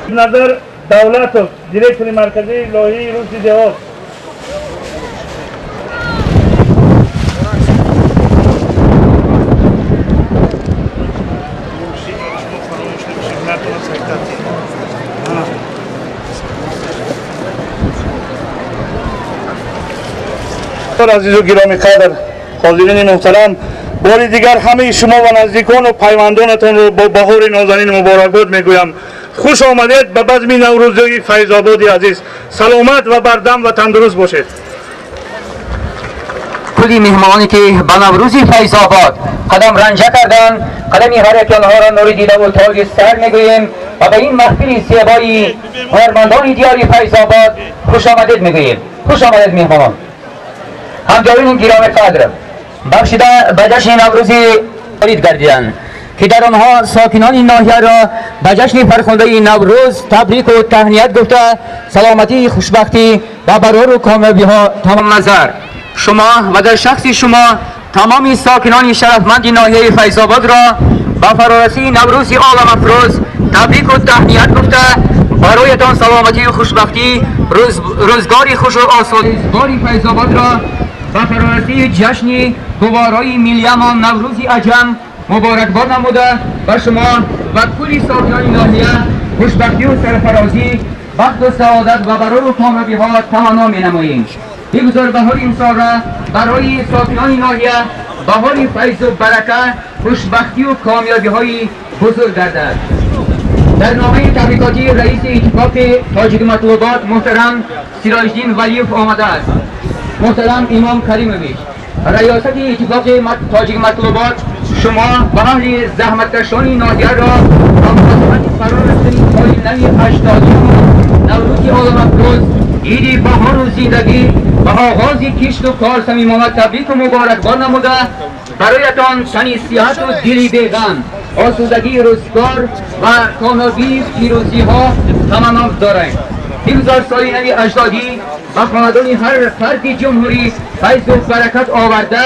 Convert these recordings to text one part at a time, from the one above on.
نظر دولتov, direktori markaziy loyiha Rusiya Devot. عزیز و گرامی قدر حاضرین محترم، بار دیگر همه شما و نزدیکان و پیوندانتان رو با بهار نازنین مبارکباد میگویم. خوش آمدید به بزم نوروزی فیض آباد عزیز. سلامت و بردم و تندرست باشید. کلی مهمانی که به نوروزی فیض آباد قدم رنجه کردن، قدمی هر یک آنها را نور دیده و تاج سر میگوییم و به این محفل زیبای هنرمندان دیار فیض آباد خوش آمدید میگوییم. خوش آمدید مهمان. همجایان گرامی قدر، بخشیده به جشن نوروزی وارد گردیدند که در آنها ساکنان این ناحیه را به جشن فرخنده نوروز تبریک و تهنیت گفته سلامتی، خوشبختی و برار و کامیابی ها تمام نظر. شما و در شخص شما تمام ساکنان شرفمند ناحیه فیض آباد را به فرارسی نوروز عالم افروز تبریک و تهنیت گفته برایتان سلامتی و خوشبختی، روزگاری خوش و آسودگاری فیض آباد را به فرارسی جشن گوارای ملیمان نوروزی عجم مبارکباد نموده به شما و کلی ساکنان ناحیه خوشبختی و سرفرازی، بخت و سعادت و برای و کامیابی ها تمنا می نماییم. بگذار بهار این سال را برای ساکنان ناحیه بهار فیض و برکت، خوشبختی و کامیابی های بزرگ گردد. در نامه تبریکاتی رئیس اتفاق تاجیک مطلوبات محترم سراجدین ولیف آمده است. محترم امام کریمویچ، ریاست اتفاق تاجیک مطلوبات شما و اهل زحمتکشان ناحیه را با مناسبت فرارسیدن پایان 80 نوروز عالم افروز عید بهار و زندگی و آغاز کشت و کار صمیمانه تبریک و مبارکباد نموده برایتان تنی صحت و دلی بیغم، آسودگی روزگار و کامیابی پیروزی ها تمنا داریم. بگذار سال نو اجدادی و خاندان هر فرد جمهوری فیض و برکت آورده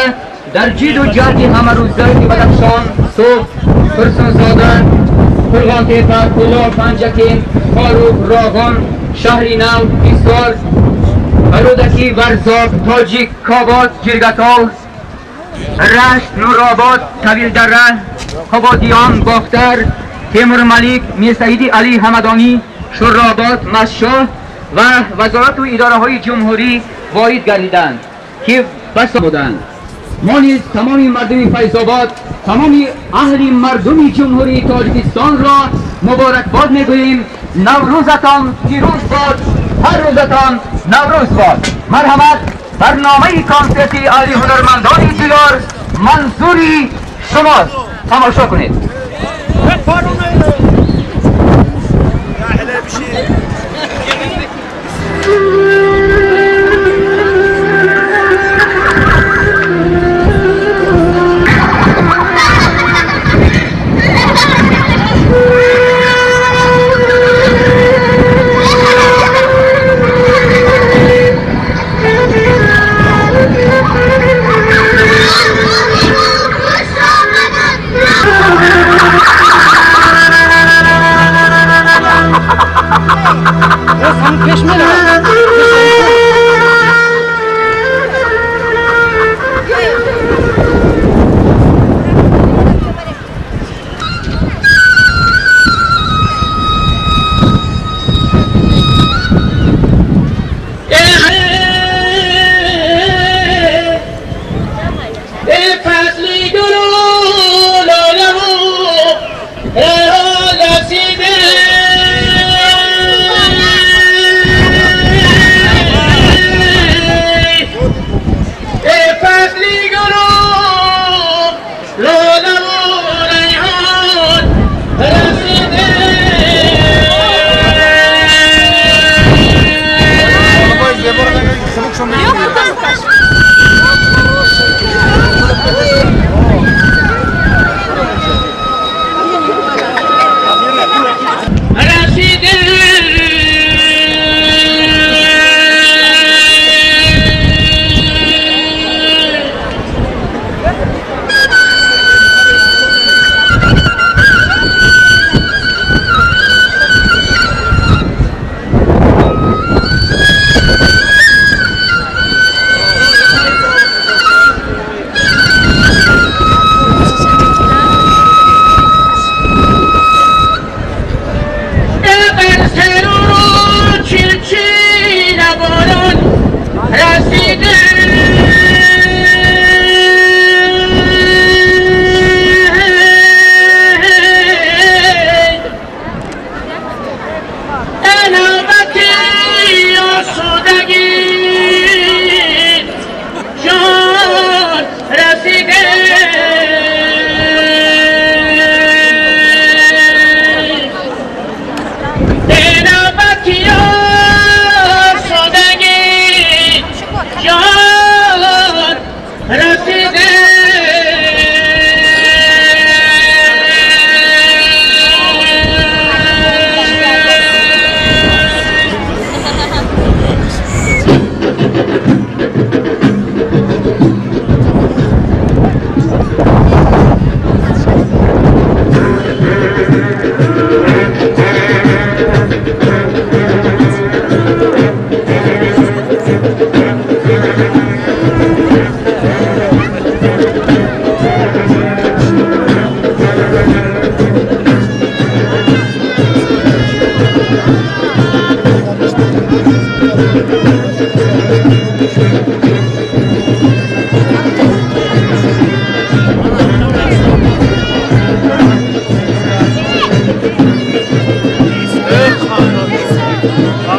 در جد و جهد همه روزه بدخشان، صبح، فرسانزاده، فرغان تیپه، کلاه، پنجکین، فاروق، راغان، شهری نو، ایسار، برودکی، ورزاق، تاجیک، کاباد، جرگتال، رشت، نورآباد، طویل دره، خبادیان، باختر، تیمور ملیک، میرسعیدی علی همدانی، شوراباد، مشاه و وزارت و اداره های جمهوری وارد گردیدند که بس بودند. ما نیز تمام مردم فیض آباد، تمام اهل مردم جمهوری تاجیکستان را مبارکباد میگوییم. نوروزتان پیروز باد، هر روزتان نوروز باد. مرحمت، برنامه کنسرتی عالی هنرمندان دیگر منظوری شماست. تماشا کنید.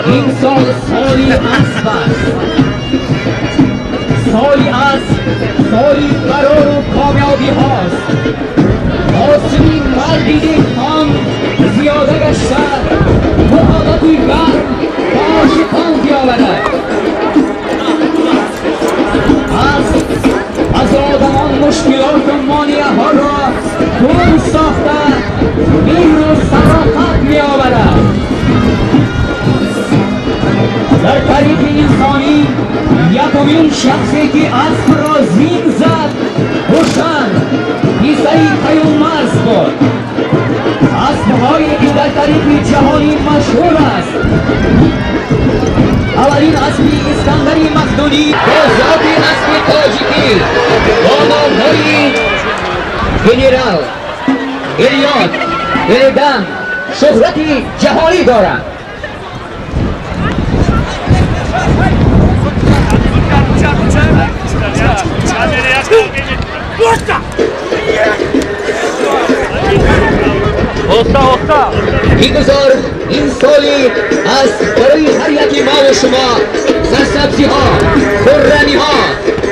این سال سالی اسب است، سالی است، سالی قرار و کامیابی هاست. آسمی مردی دهقان زیاده گشتد، محبتی گرم و عاشقان بیاورد. از آدمان مشکلات و مانعه ها را دور ساخته مهر و صداقت میآورد. در تاریخ انسانی یکمین شخصی که اسب را زین زد هوشنگ عیسی پیامبر بود. اسب‌هایی که در تاریخ جهانی مشهور است. اولین اسب اسکندری مقدونی با ذات اسب تاجیکی با نام‌های ژنرال الیاد الدم شهرتی جهانی دارد. میگذار این سالی است برای هر یکی ما و شما، سرسبزی ها، خرمی ها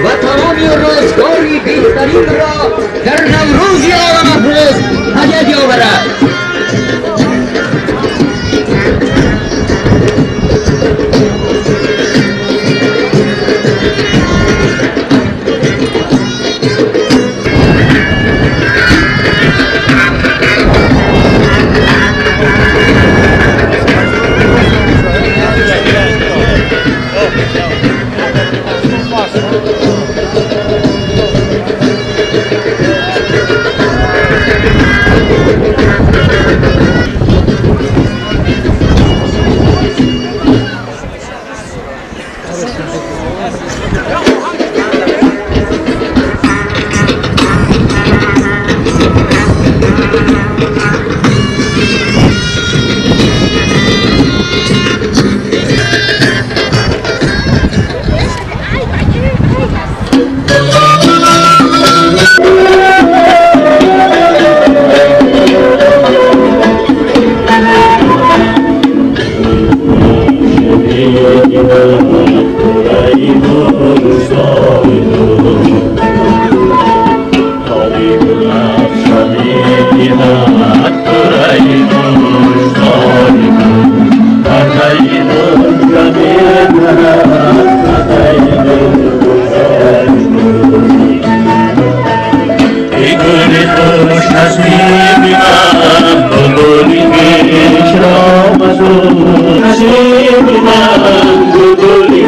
و تمامی روزگاری بهترین را در نوروز عالم افروز هدیه آورد. Nasibu man, guguli,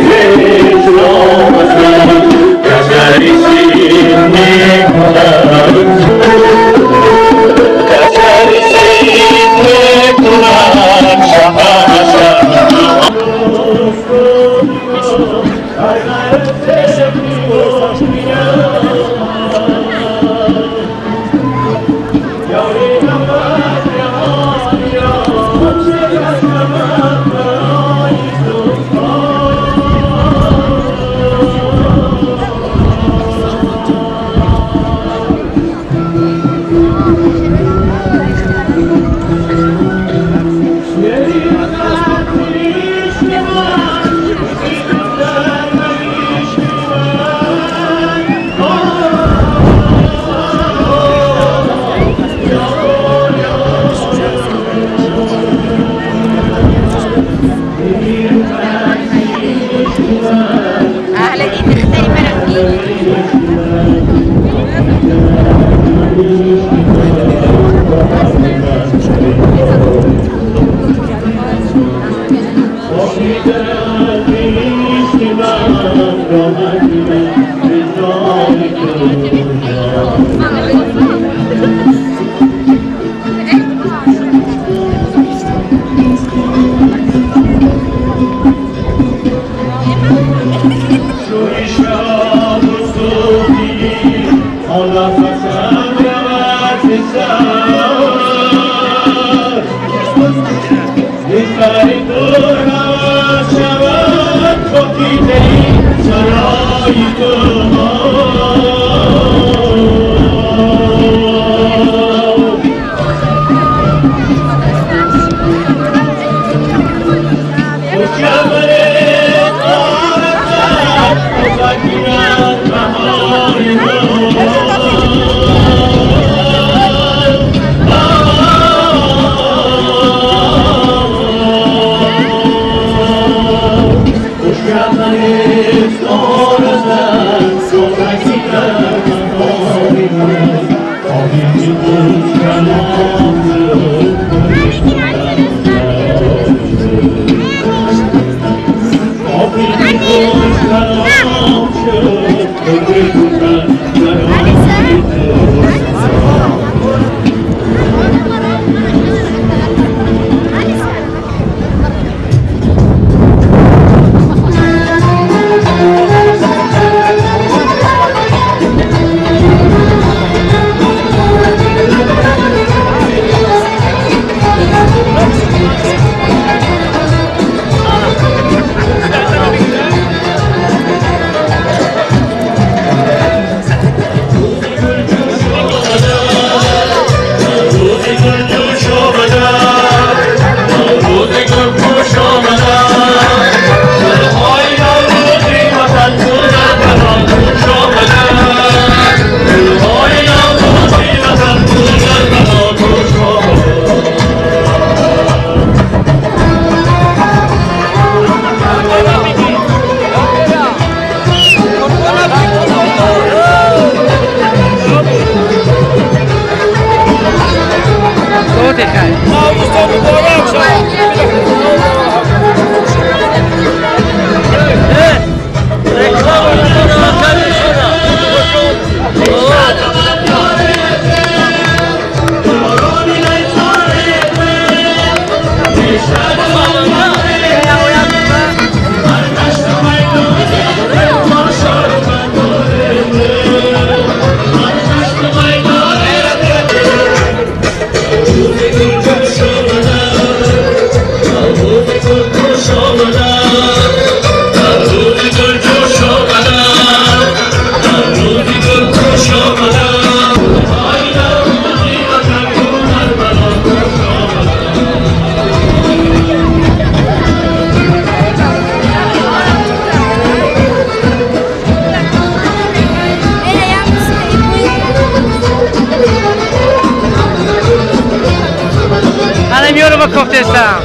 Contestar.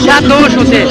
Ya todo شده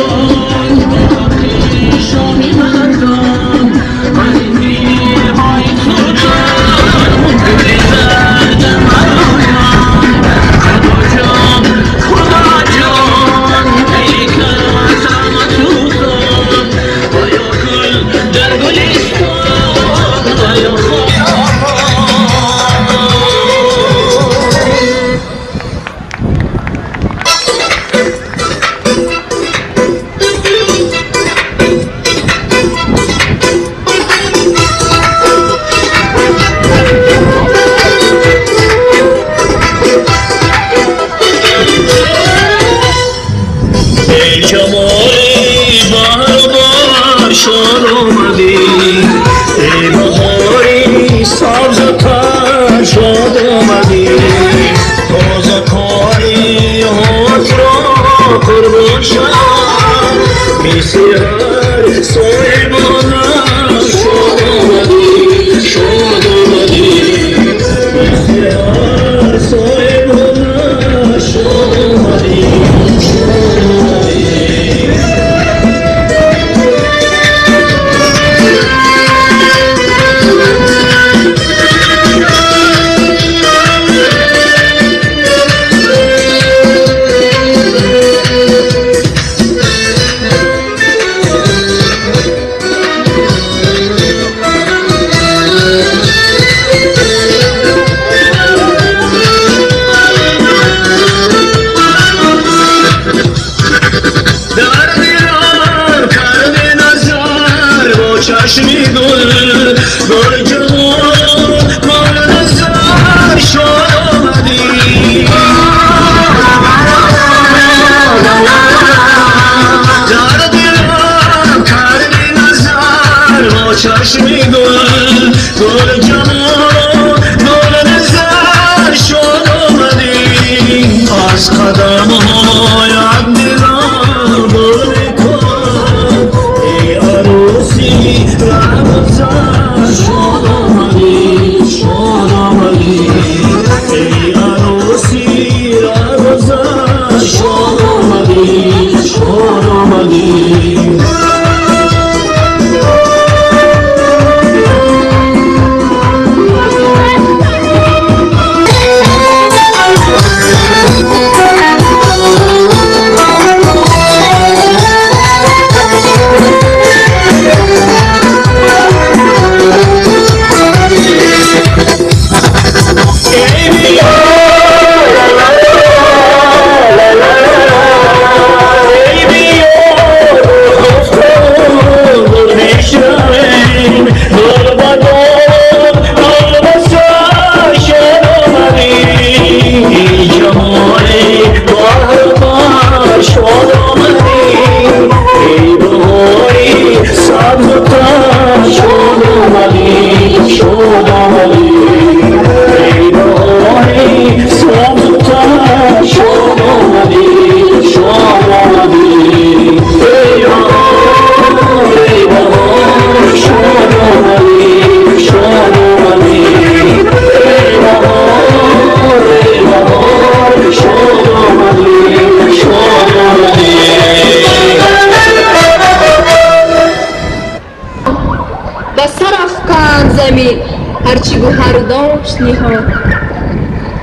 هرچی گوهر داشت نهاد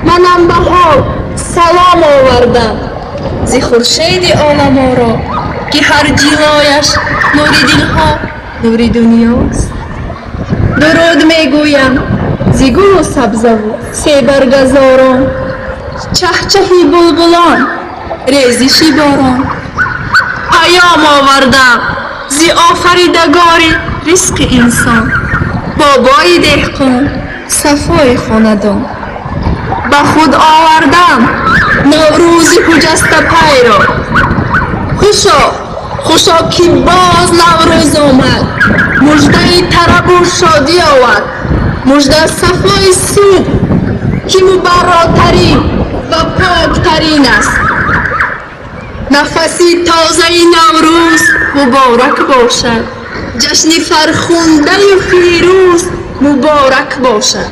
منم بهار سلام آوردم زی خورشید عالم را که هر جلایش نور دلها نور دنیاست درود میگویم زی گل و سبزه و سه برگزاران چهچهی بلبلان ریزشی باران پیام آوردم زی آفریدگاری رزق انسان بابای دهقان صفای خاندان به خود آوردم نوروزی خجسته پی را خوشا که باز نوروز آمد مژده طرب و شادی آورد مژده صفای صبح که مبراترین و پاکترین است نفسی تازه نوروز مبارک باشد جشن فرخنده و فیروز مبارک باشد.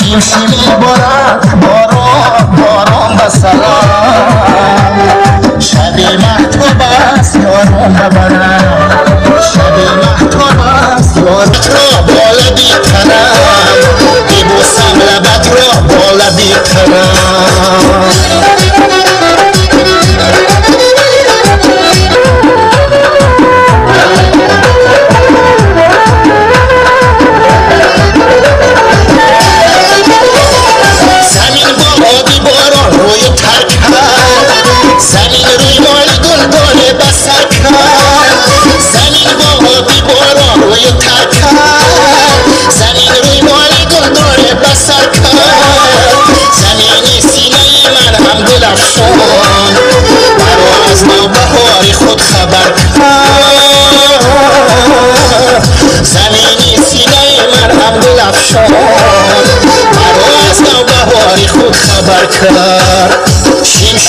شمشیمه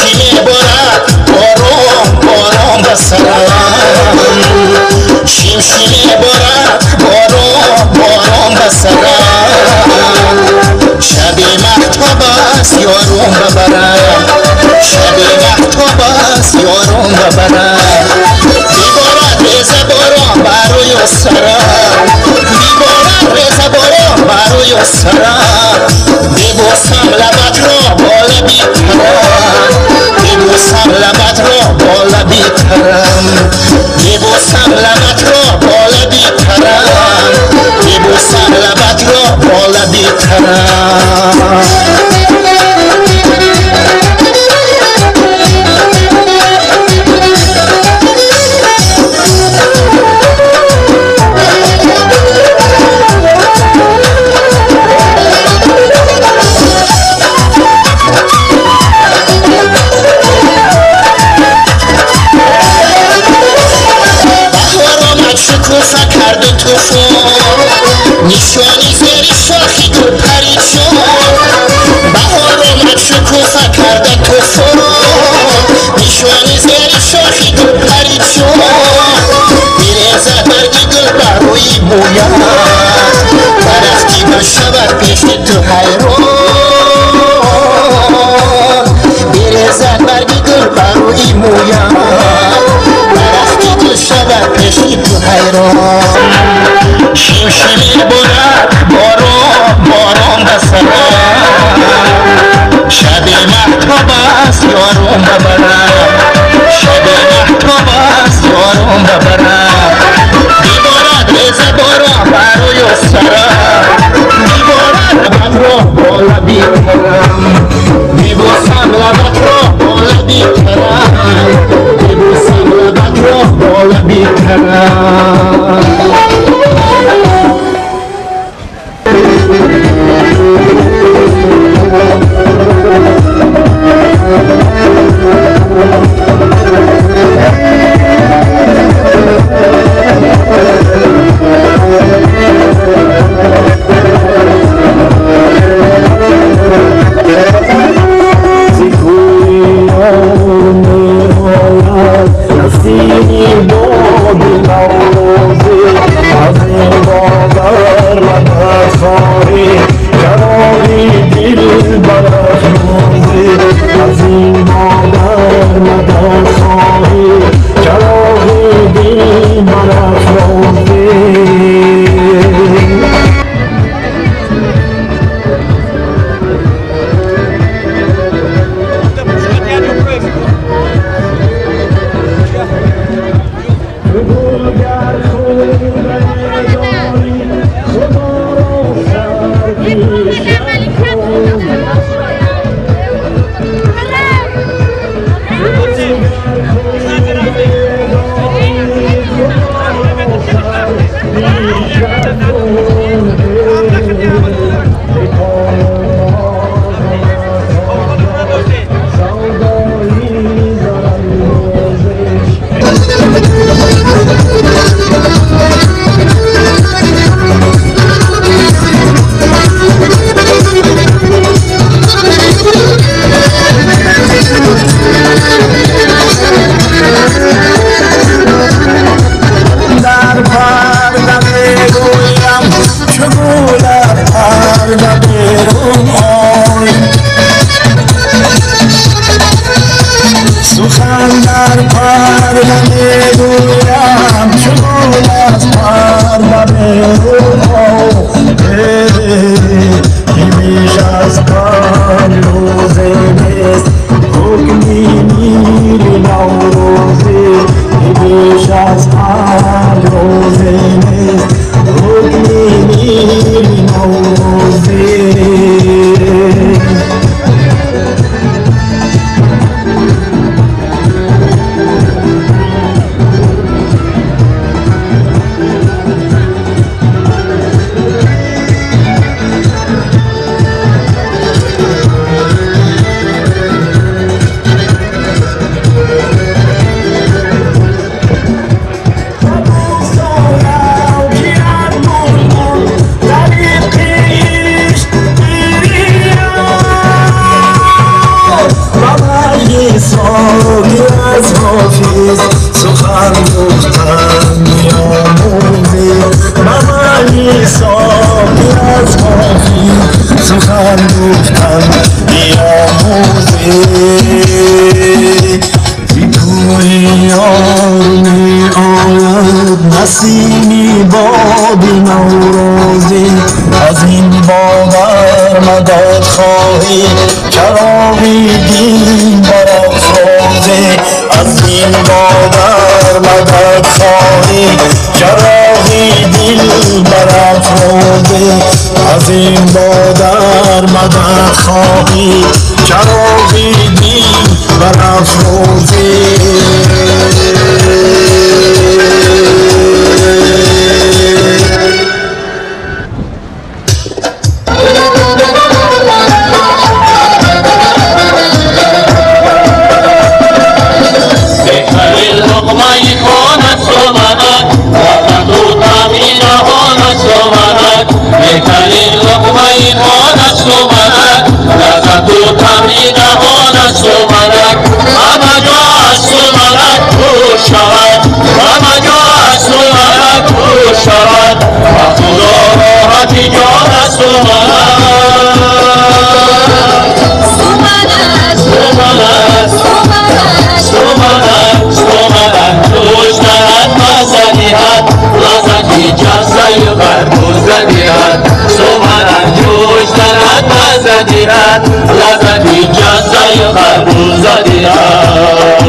بارد باران باران بسرم شمشیمه بارد باران باران بسرم شب مهتاب است یارون ببرم شب مهتاب است یارون ببرم میبارد ریزه باران بروی سرم میبارد ریزه باران بروی سرم میبوسم لبت را با لبی ترم میبوسم لبت را با لبی ترم میبوسم لبت را با شکوفا نشانی زیر شاخی گل پرید شد بهار آمد شکوفا کرده توفا نشانی زیر شاخی گل پرید شد میریزد برگی گل بر روی مویت درختی بشود پیش تو حیران میریزد برگی گل بر روی مویت درختی تو شود پیش تو حیران شمشیر برد باران بسرم شب محتاب است یارم ببرم شب محتاب است یارم ببرم بیبارد ریزه باران بروی سرم بیبارد لبت را با لبی کرم بیبوسم لبت را با لبی کرم بیبوسم لبت را با لبی کرم نسیمی باد نوروزی از این باور مدد خواهی چراغی دین برافروزی از این باور مدد خواهی چراغی دل برافروزی از این باور مدد خواهی چراغی دل برافروزی لقمه کند سلطنت و تو تعمیر زدیرد لذتی جزای خربوز زدیرد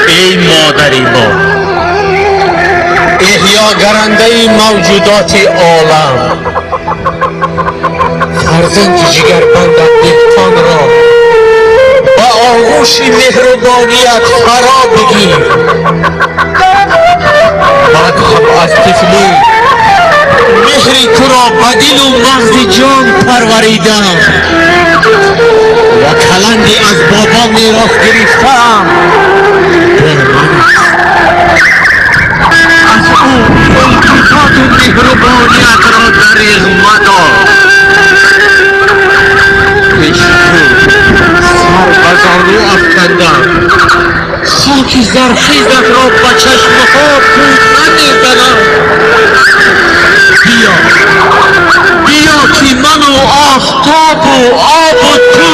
ای مادری ما، احیاگرنده موجودات عالم، فرزند جگربندت دهقان را با آغوش مهربانیت فرا بگیر. از طفلی مهری تو را به دل و مغز جان پروریدم و کلندی از بابا میراث گرفتم دل من از او التفات و مهربانیت را دریغ مدار پیش تو سر به زانو افکندم خاک زرخیزت را به چشمها بود نمیزنم بیا که من و آفتاب و آب و تو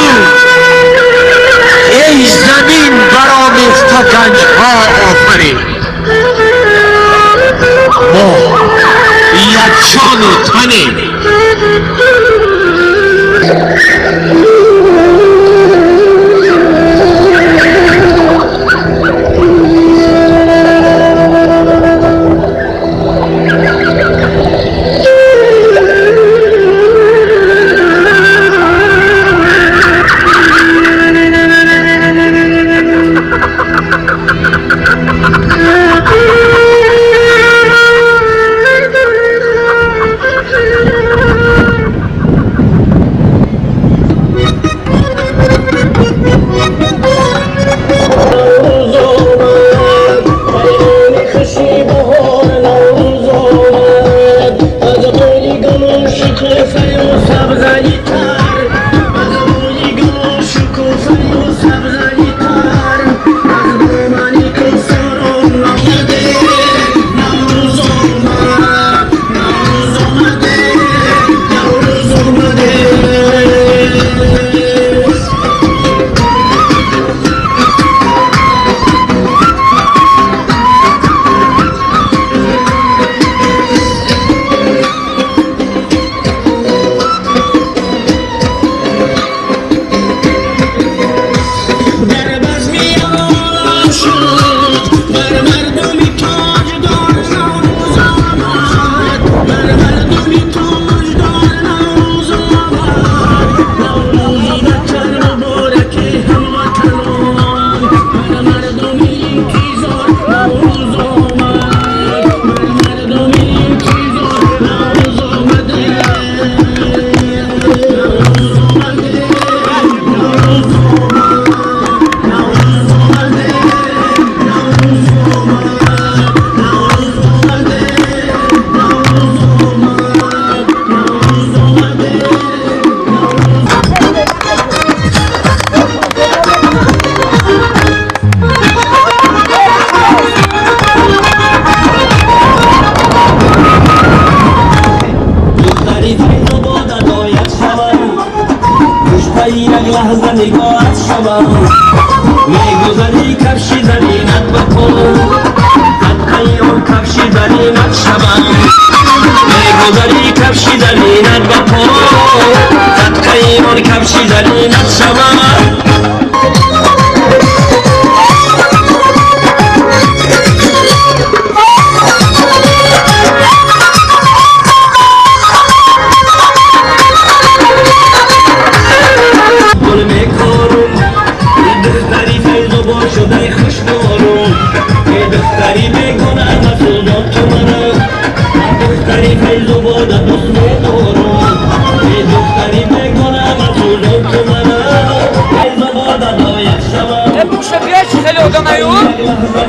ای زمین برآمیخته گنجها آفرید ما یک جان و تنیم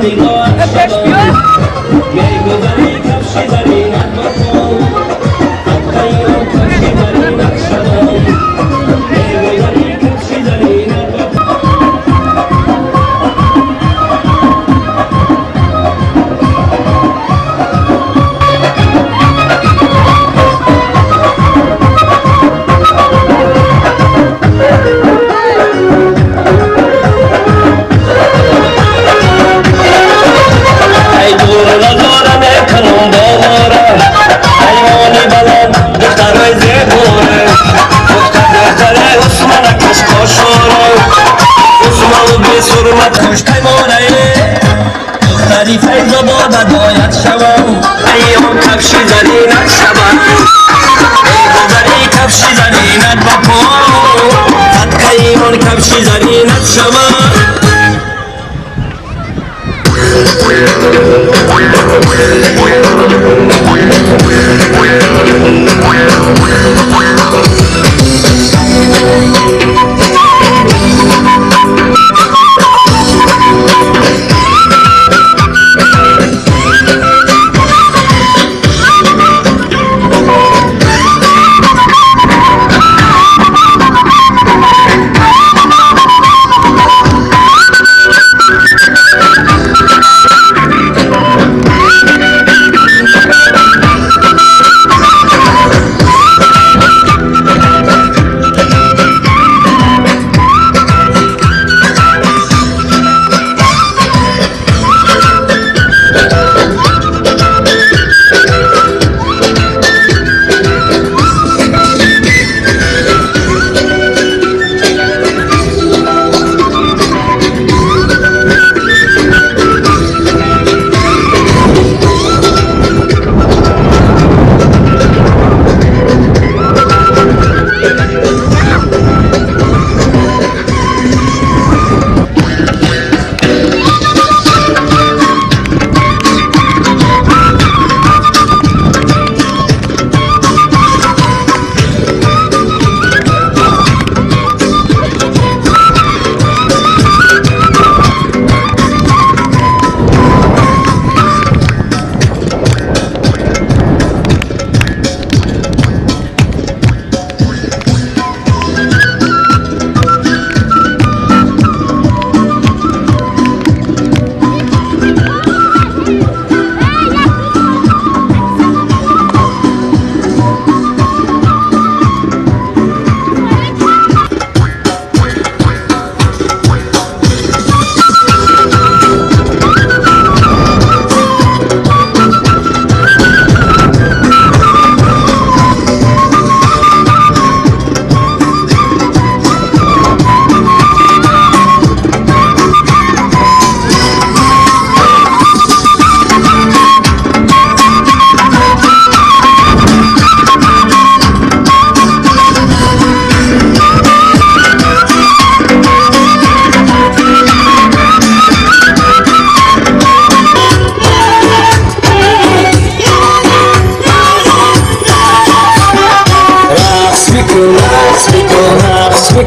We'll be right back.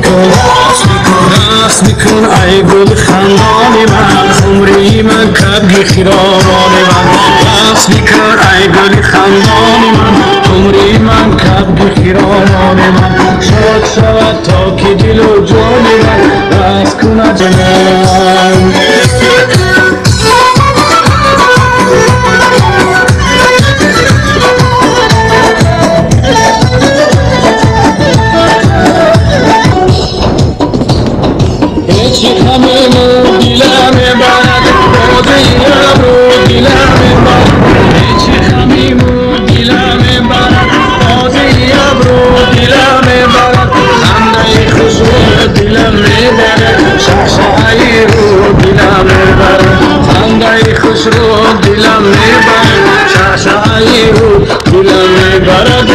رقص میکن ای گل خندان من عمری من کبگی خیرامان من رقص میکن ای گل خندان من عمری من کبگی خیرامان من شاد شود تا که دل و جان من رقص کند من هیچی همینو دیلم برد بازیم رو دیلم برد هیچی همینو دیلم برد بازیم رو دیلم برد خنده خوش رو دیلم برد شخشایی رو دیلم برد خنده خوش رو دیلم برد شخشایی رو دیلم برد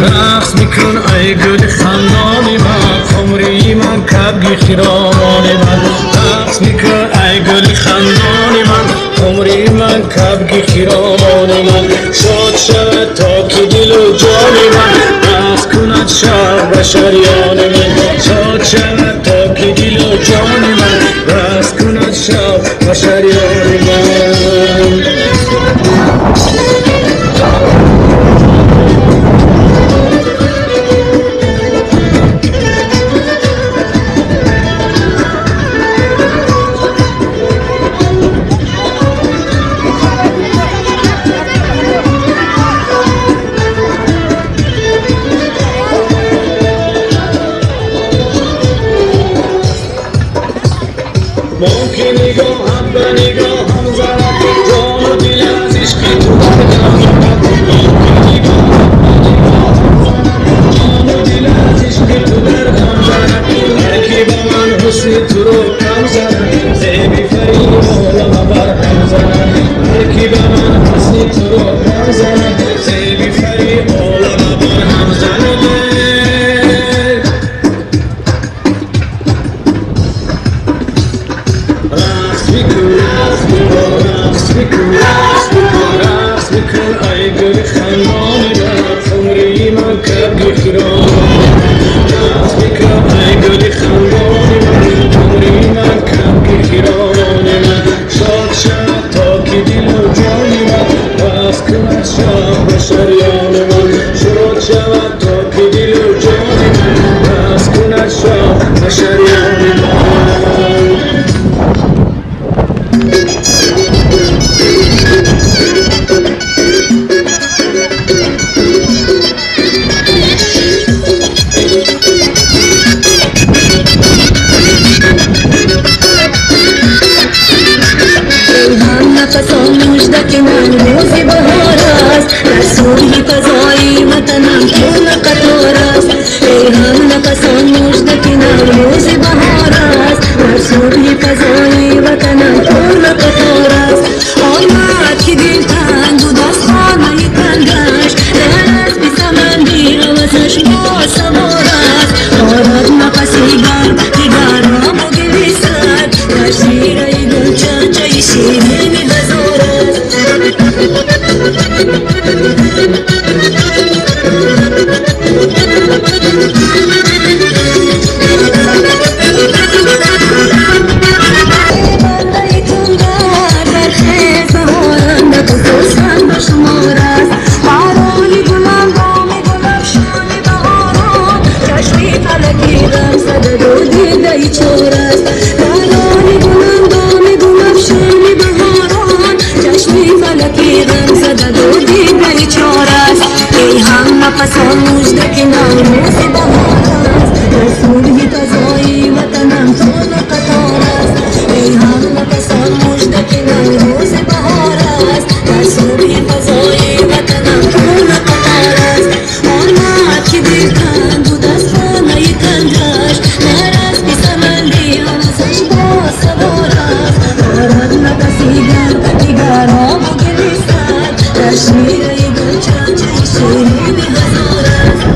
رقص میکن ای گل خندان من عمری من کبگی خیرامان من رقص میکن ای گل خندان من عمری من کبگی خیرامان من شاد شود تا که دل و جان من رقص کند شب و شریان من شاد شود تا که دل و جان من رقص کند شب و شریان من ممکن نگاهم به نگاهم زند جان و دل از عشق تو در دم زند ممکن نگاهم به نگاهم زند جان و دل از عشق تو در دم زند هر کی به من حسن تو رو کم زند زیبی فرید عالم برهم زند هر کی به من حسن تو رو کم زند زیبی فرید عالم برهم زند رقص میکن ای گل خندان من عمری من کبگی خیرامان رقص میکن ای گل خندان من عمری من کبگی خیرامان من شاد شد تا که دل و جان من رقص کند شب و شریان من شاد شود تا که دل و جان من رقص کند شب و شریان من نفسان مجدک من روز بهار است در سوی فضای وطنم خون قطار است ریحان نفسان مجدک من روز بهار است در سوی فضای وطنم خون قطار است آمد که دل تنگ و داستانه تنگش دلت بی سمندی روزش با سوار است آرد نفسی گرم دیگرم و گریستد در شیره گل چنچه شیرین نفسان مجدک من روز بهار است در سوی فضای وطنم خون قطار است ریحان نفسان مجدک من روز بهار است در سوی فضای وطنم خون قطار است آمد که دل تنگ و دستانه تنگش نرس بی سمندی همزش با سوار است آرد نفسی گرم دیگران و گریستد در شیره گل چنچه شیرین هزار است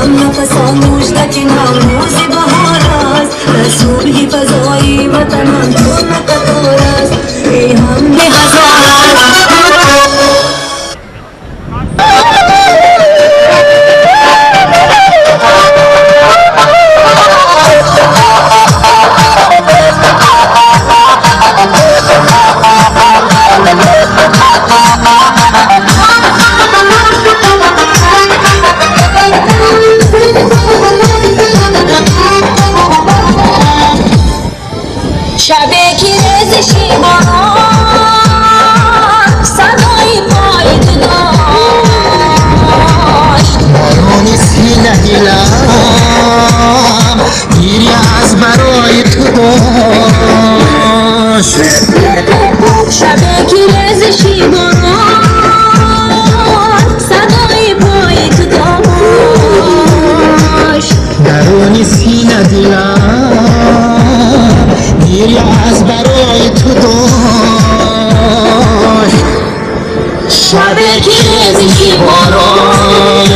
هم نفسان مژدک نوروز بهار است در صبح فضای وطنم چون قطار است ای هم هزار شبه که رزشی باران صدای پای تو داشت بارانی سینه دلم گیری از برای تو داشت شبه که رزشی باران صدای پای تو داشت درونی سینه دلم گیری از برای تو داشت شبه که رزشی باران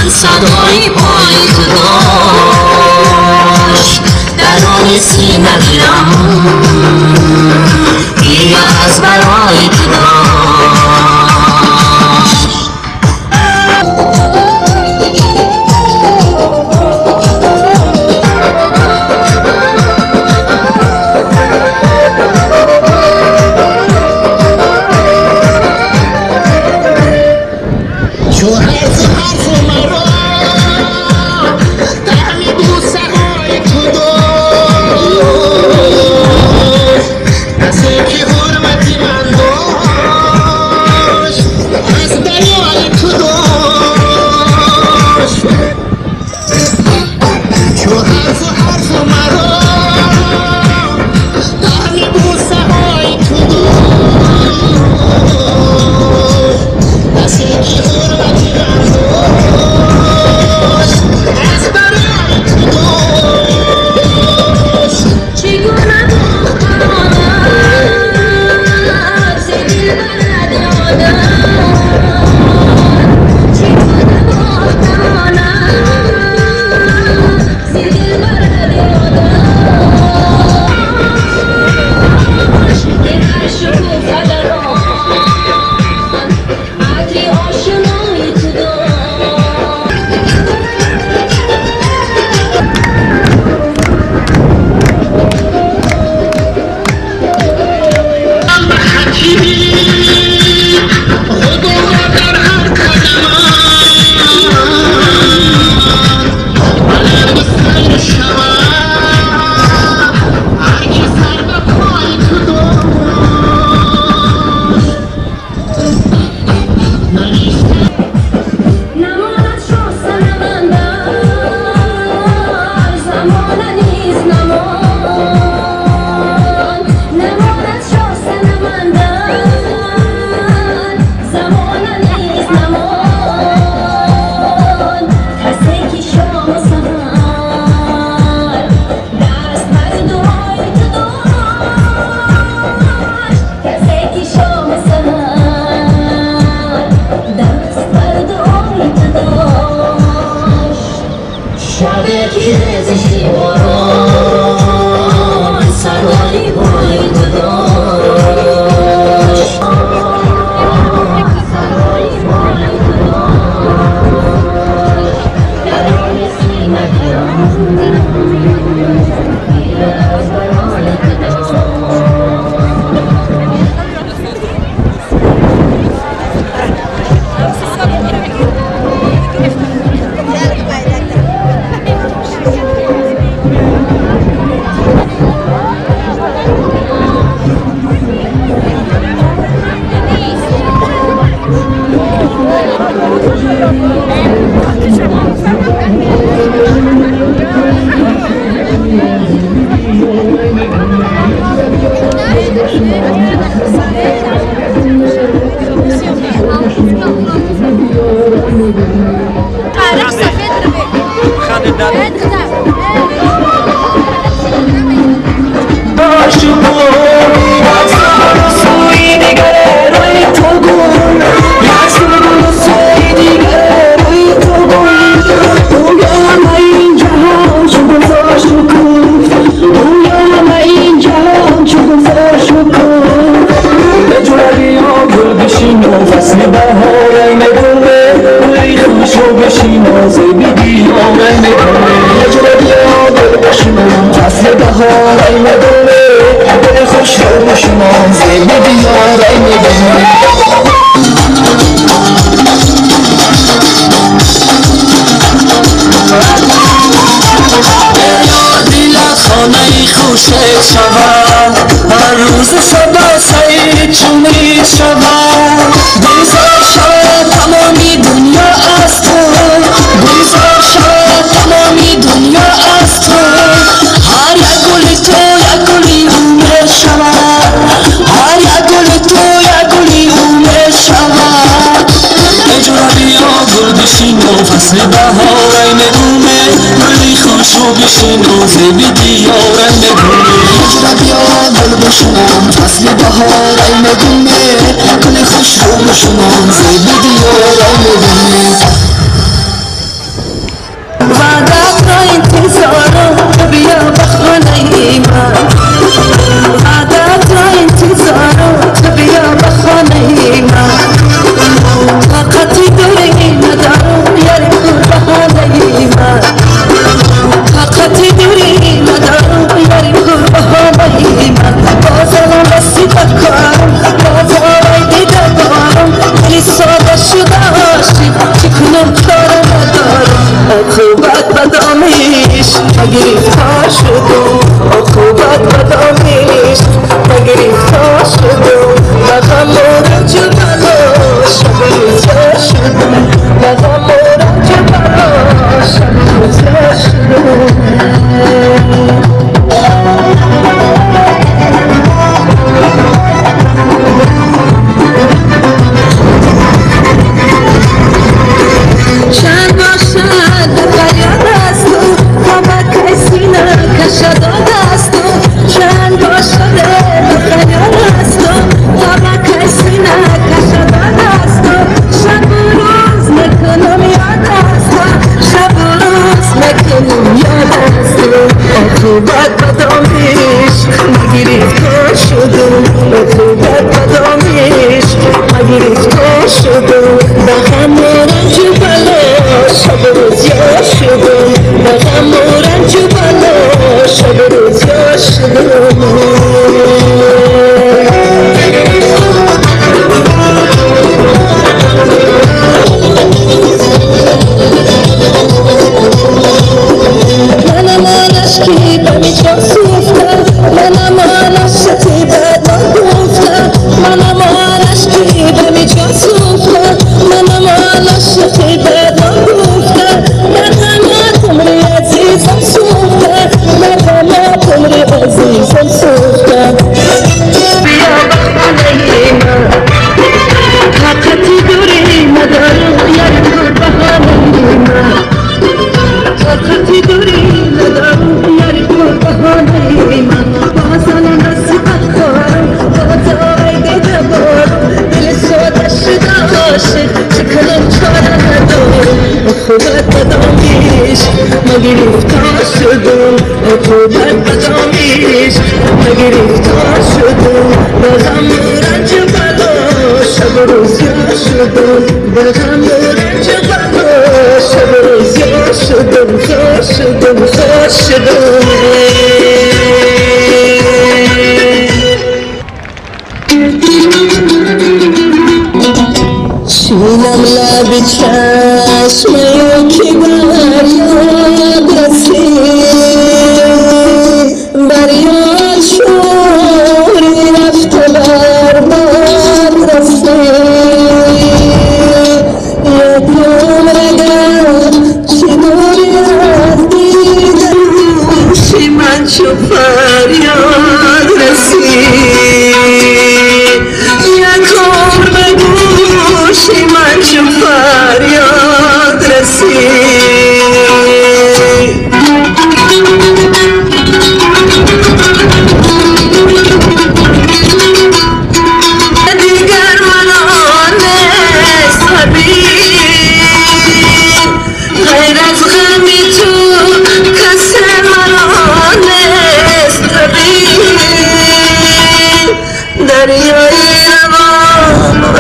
صدای پای تو داشت درون سینه دلم گیری از برای تو داشت چو حرف مرا تعمی بوسه های تو داشت از فصل بهار نگونه گلی خوش و بشینازه بیدی آمه نگونه نجوه بیا دل بشنم فصل بهار نگونه گلی خوش و بشینازه بیدی آمه نگونه خانه خوشت شود هر روز صدا سعید چونید شود بیزار شد تمامی دنیا از تو بیزار شد تمامی دنیا از تو هر یک گل تو یک گلی اومه شود هر یک گل تو یک گلی اومه شود اجرا بیا گل بشین و فصل بهار نگومه گلی خوش و بشین و زیبی دیاره نگونه اجرا بیا گل بشنم فصل بهار نگومه گلی خوش و بشنم زیبی دیاره نگونه وعدت را انتظارم بیا بخانه من وعدت را انتظارم بیا بخانه من طاقتی دوری ندارم یاری بهانه من طاقتی دوری ندارم یاری بهانه من بازم بسی بکارم بازم دیده دارم دلی ساده شده عاشق چی کنم کارم ندارم عقوبت بدامیش گرفتار شدم عقوبت بدامیش گرفتار شدم لغم و رنج بلا شب روزه شدم لغم و رنج بلا شب روزه شدم چند باشد فریاد است و طبق کسی نکشد است و چند باشد فریاد است و طبق کسی نکشد است و شب و روز نکنم یاد است شب و روز نکنم یاد است عقوبت بدامیش گرفتار شدم عقوبت بدامیش گرفتار شدم بغم و رنج و بلا شب روز یاد شدم بغم و رنج و بلا شب روز یاد شدم منم آنشکی بمی جا سوفتم منم آنشتی بدان گفتم منم آنشکی بمی جا سوفتم منم آنشتی بدان گفتم مرحمت عمری عزیزم سوفتم مرحمت عمری عزیزم سوفتم بیا بخانه من طاقتی دوری ندارم یک دور بهانه من طاقتی دوری ندارم یاری دور بهانه من بازم نصیبت خواهم بازم دیده بارم دل ساده شده عاشق چه کنم چاره ندارم عقوبت بدامیش گرفتار شدم عقوبت بدامیش گرفتار شدم بازم رنج بلا شب روز یاد شدم بازم رنج بلا شب روز یاد شدم خوش شدم خوش شدم شیلم لب چشم که بر یاد رسید بر یاد شوری رفته بر باد رسید یک عمر چی دوری از دیدن گوشی من چو فریاد رسید یک عمر گوشی من چو فریاد رسید دیگر من آنست حبیب غیر از غمی تو کس من آنست حبیب دریای روان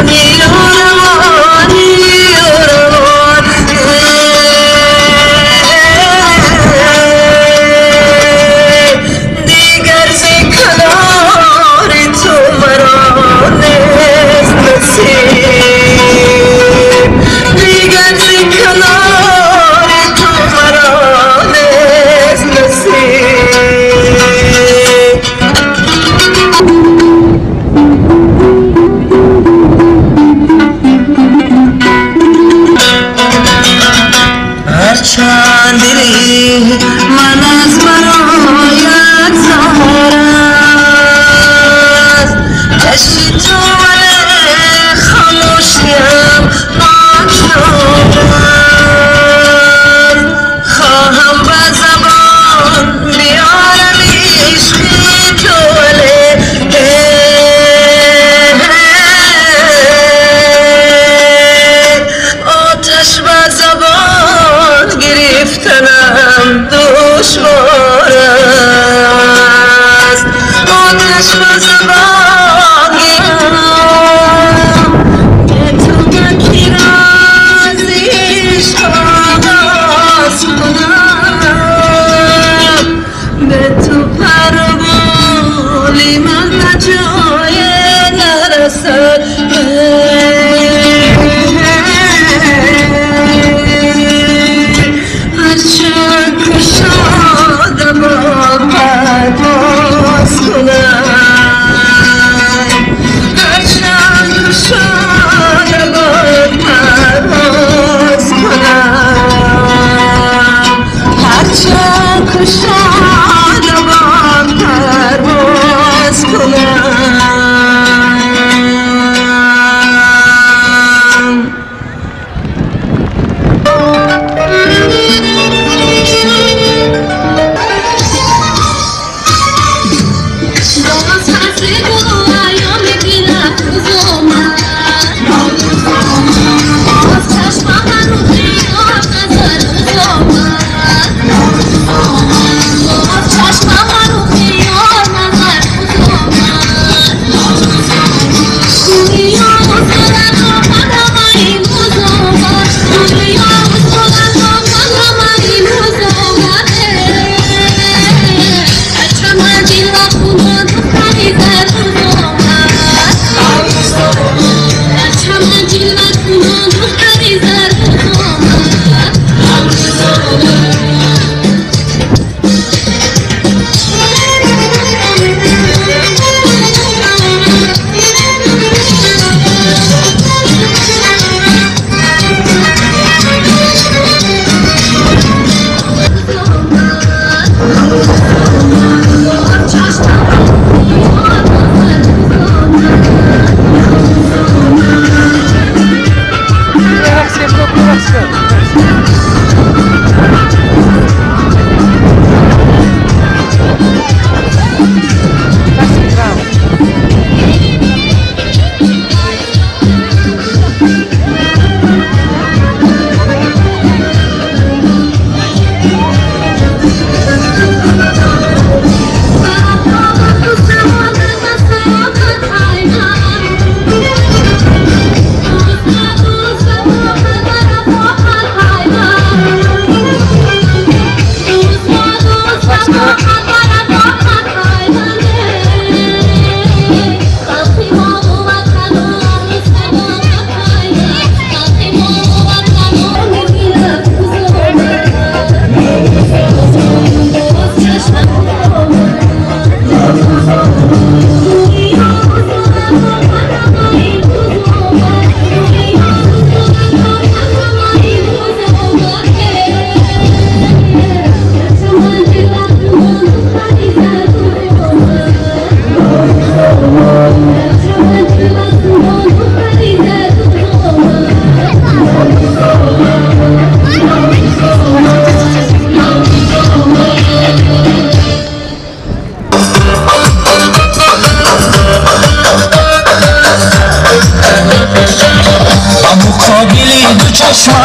چشمم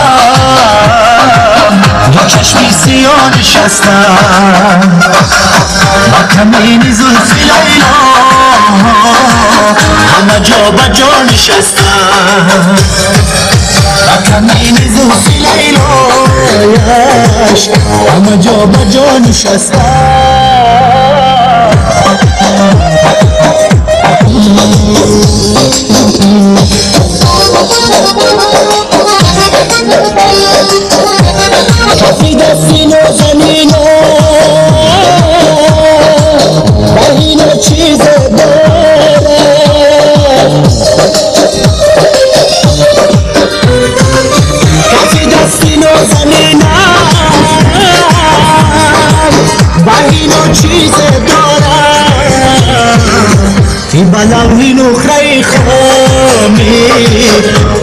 دو چشمی سیاه نشستم با کمینی زلفی لیلا همه جا با جا نشستم با کمینی زلفی لیلاش همه جا با جا نشستم کفی دستی نازنین بهین چیز داره کفی دستی نازنین بهین چیز داره تی بلاوین و خری خامی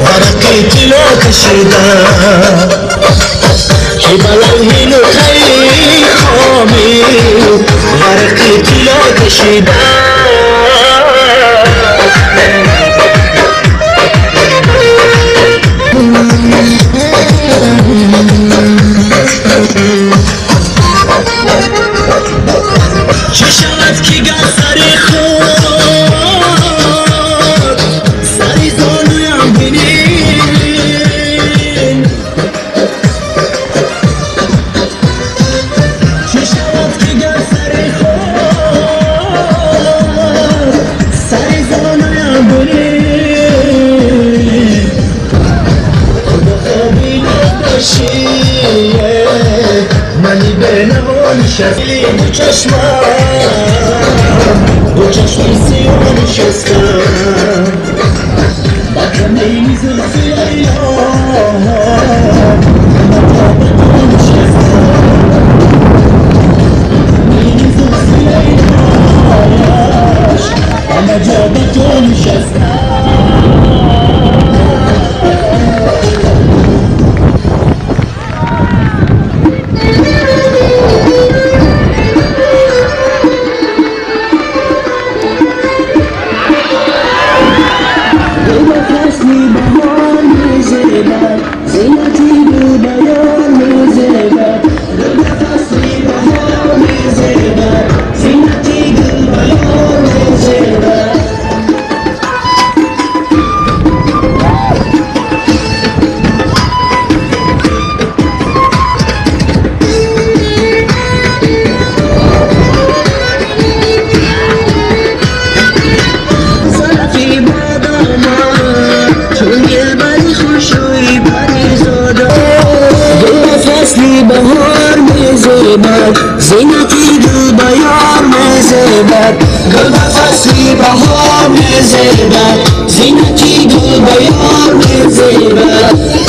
برقی تلو کشیده تی بلاوین و خری خامی برقی تلو کشیده چه شود که گر سری خود سری زانویم بینین چه شود که گر سری خود سری زانویم بینین خدا خوابی نداشی منی به نوان شدی دو چشمم دو چشمی سیاه نشستم با کمینی زلفی لیلا همه جا با جا نشستم کمینی زلفی لیلاش همه جا با جا نشستم زینتی دل بیار میزبد گل فصلی بهار میزبد زینتی دل بیار میزبد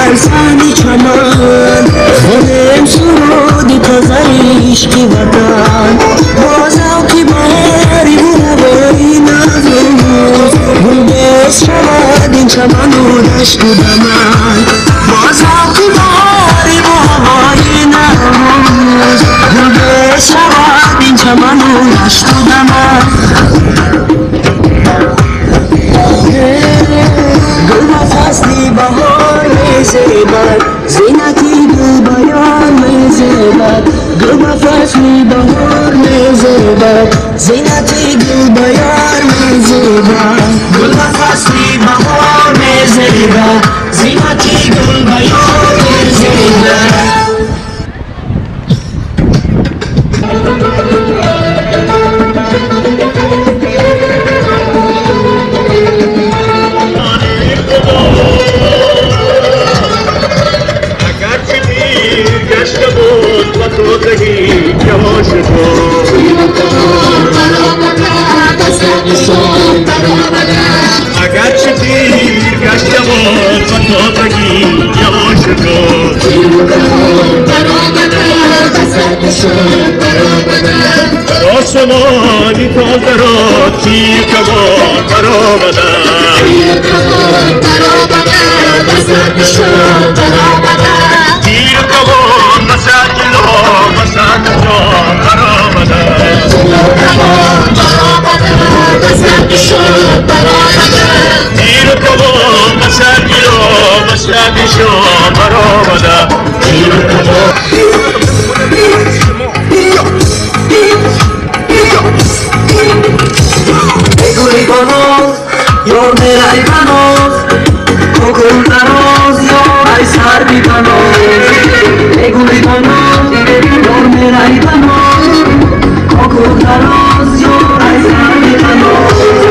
برسانی چمن خونم سرودی تازه عشقی وطن بازم که باری بروی نزوز گلبز شود این چمن و دشت و دمن بازم که باری بروی نزوز گلبز شود این چمن و دشت و دمن گل فصلی بهار میزبد زینتی دل بیار میزبد گل فصلی بهار میزبد زینتی دل بیار میزبد گل فصلی بهار میزبد زینتی دل بیار میزبد اگر چه دیر گشته بود و تو بگی یواش کن آسمانی تازه را تیر کمان برآمدن تیر کمان مسجلا مسجلا برآمدن تیر کمان مسجلا مسجلا برآمدن بگوی باناز یار میرای باناز بگوی دراز یار ای سر بی باناز بگوی باناز یار میرای باناز بگوی دراز یار ای سر بی باناز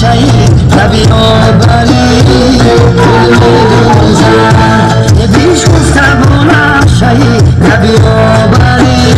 شهید نبی آبری بیش گفتگونه شهید نبیابری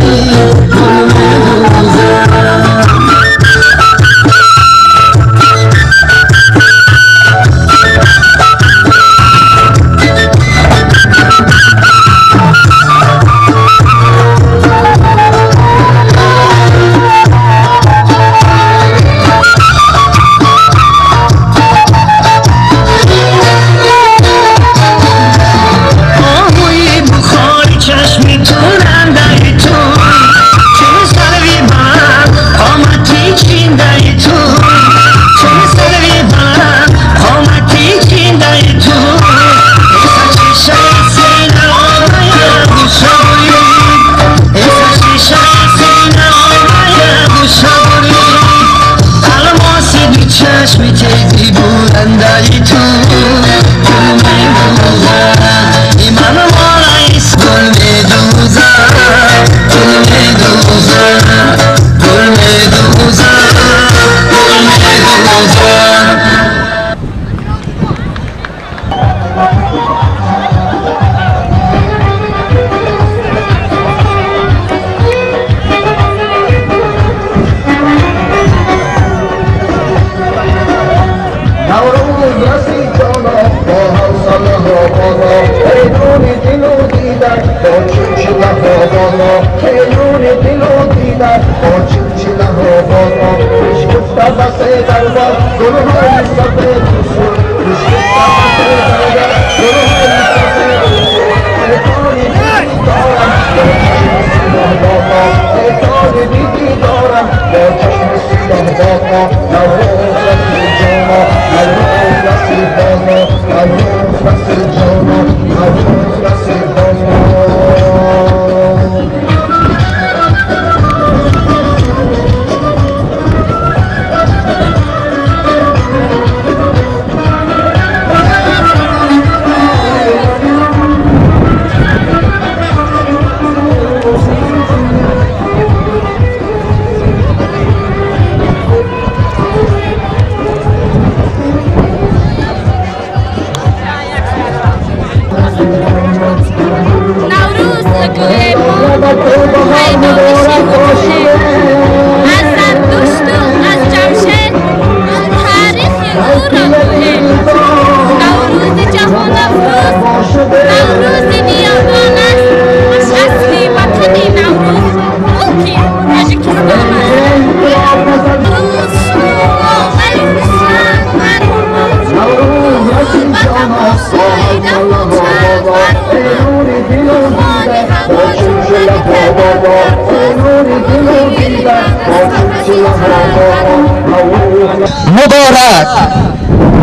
مبارک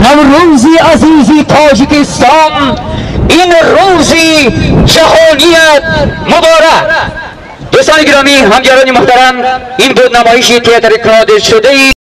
نوروزی عزیزی تاجیکستان، این روزی جهانیت مبارک. دوستان گرامی، همکاران محترم، این بود نمایشی تئاتر کادر شده